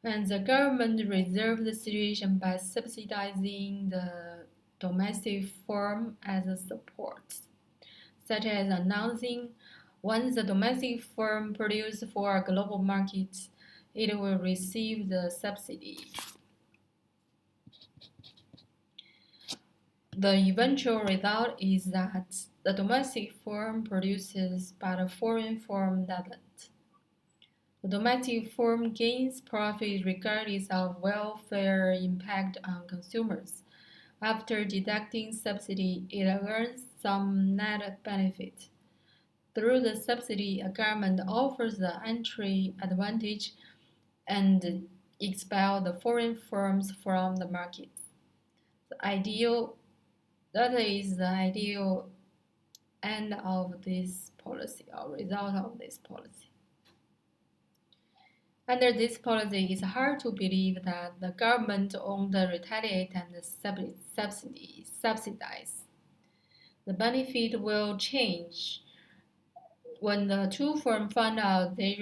And the government resolved the situation by subsidizing the domestic firm as a support, such as announcing once the domestic firm produces for a global market, it will receive the subsidy. The eventual result is that the domestic firm produces, but a foreign firm doesn't. The domestic firm gains profit regardless of welfare impact on consumers. After deducting subsidy, it earns some net benefit. Through the subsidy, a government offers the entry advantage and expel the foreign firms from the market. That is the ideal end of this policy or result of this policy. Under this policy, it's hard to believe that the government won't retaliate and subsidize. The benefit will change when the two firms find out they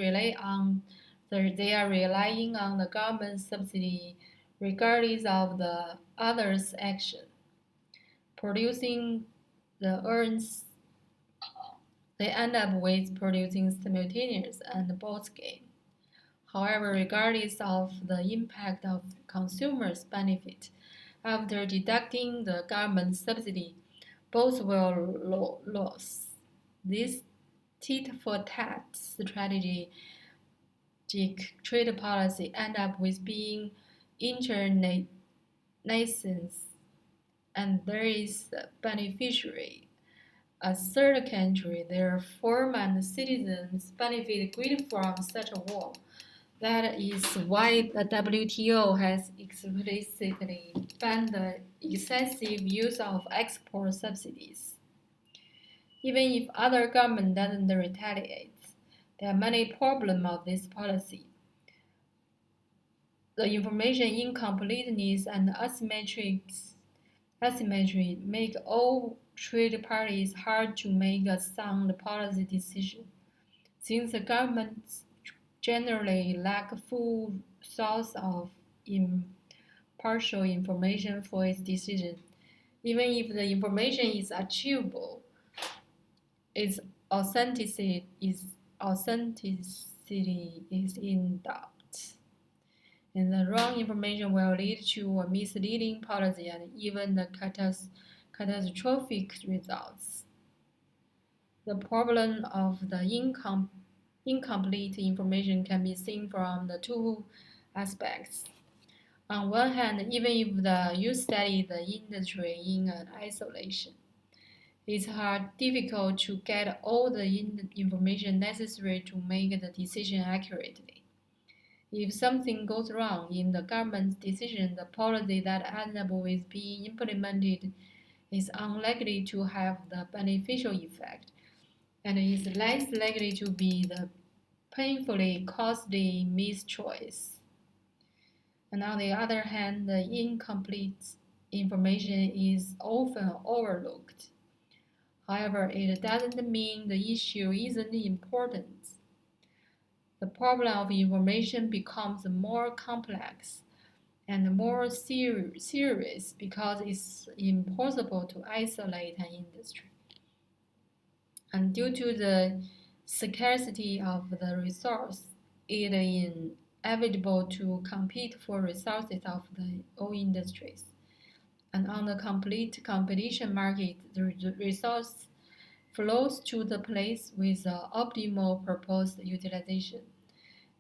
are relying on the government subsidy regardless of the other's action. Producing the earns, they end up with producing simultaneous and both gain. However, regardless of the impact of consumers' benefit, after deducting the government subsidy, both will lose. This tit-for-tat strategic trade policy end up with being internalized, and there is a beneficiary. A third country, their firm and citizens benefit greatly from such a war. That is why the WTO has explicitly banned the excessive use of export subsidies. Even if other government doesn't retaliate, there are many problems of this policy. The information incompleteness and asymmetry make all trade parties hard to make a sound policy decision. Since the governments generally lack full source of impartial information for its decision, even if the information is achievable, its authenticity is in doubt. And the wrong information will lead to a misleading policy and even the catastrophic results. The problem of the incomplete information can be seen from the two aspects. On one hand, even if you study the industry in isolation, it's difficult to get all the information necessary to make the decision accurately. If something goes wrong in the government's decision, the policy that ends up with being implemented is unlikely to have the beneficial effect, and is less likely to be the painfully costly mischoice. And on the other hand, the incomplete information is often overlooked. However, it doesn't mean the issue isn't important. The problem of information becomes more complex and more serious because it's impossible to isolate an industry. And due to the scarcity of the resource, it is inevitable to compete for resources of all industries. And on the complete competition market, the resource flows to the place with the optimal proposed utilization,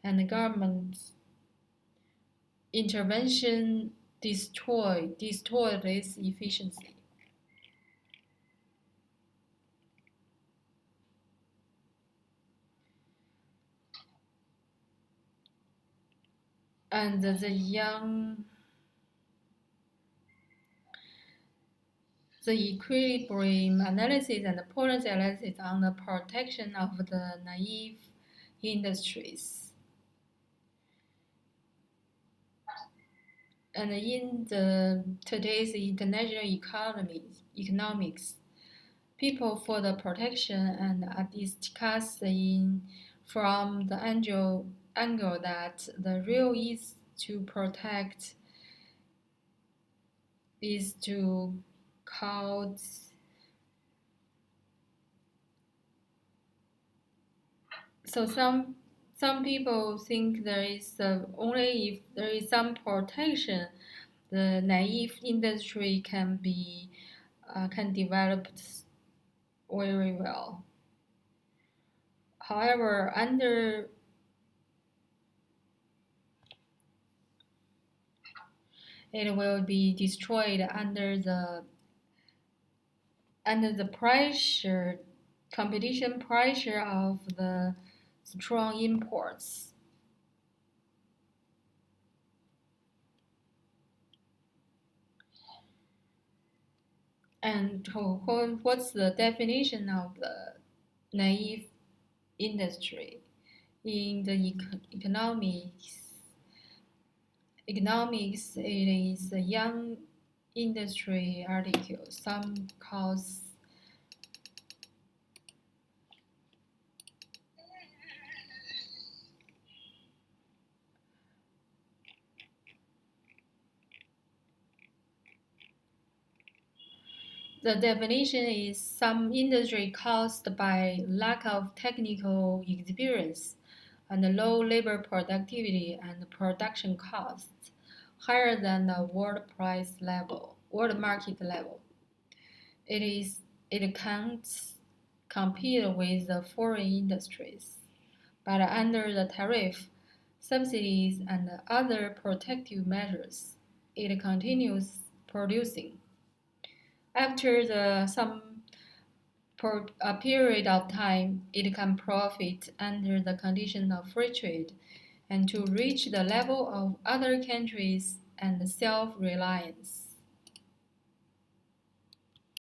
and the government intervention destroy this efficiency. And the equilibrium analysis and policy analysis on the protection of the naive industries. And in today's international economics, people for the protection and are discussing from the angle that the real to protect is to cause. So some people think there is only if there is some protection, the naive industry can develop very well. However, it will be destroyed under the pressure, competition pressure of the strong imports. And what's the definition of the naive industry in the economics? It is a young industry article. Some cause the definition is some industry caused by lack of technical experience and low labor productivity and production costs higher than the world market level. It can't compete with the foreign industries, but under the tariff, subsidies, and other protective measures, it continues producing. After a period of time, it can profit under the condition of free trade and to reach the level of other countries and self-reliance.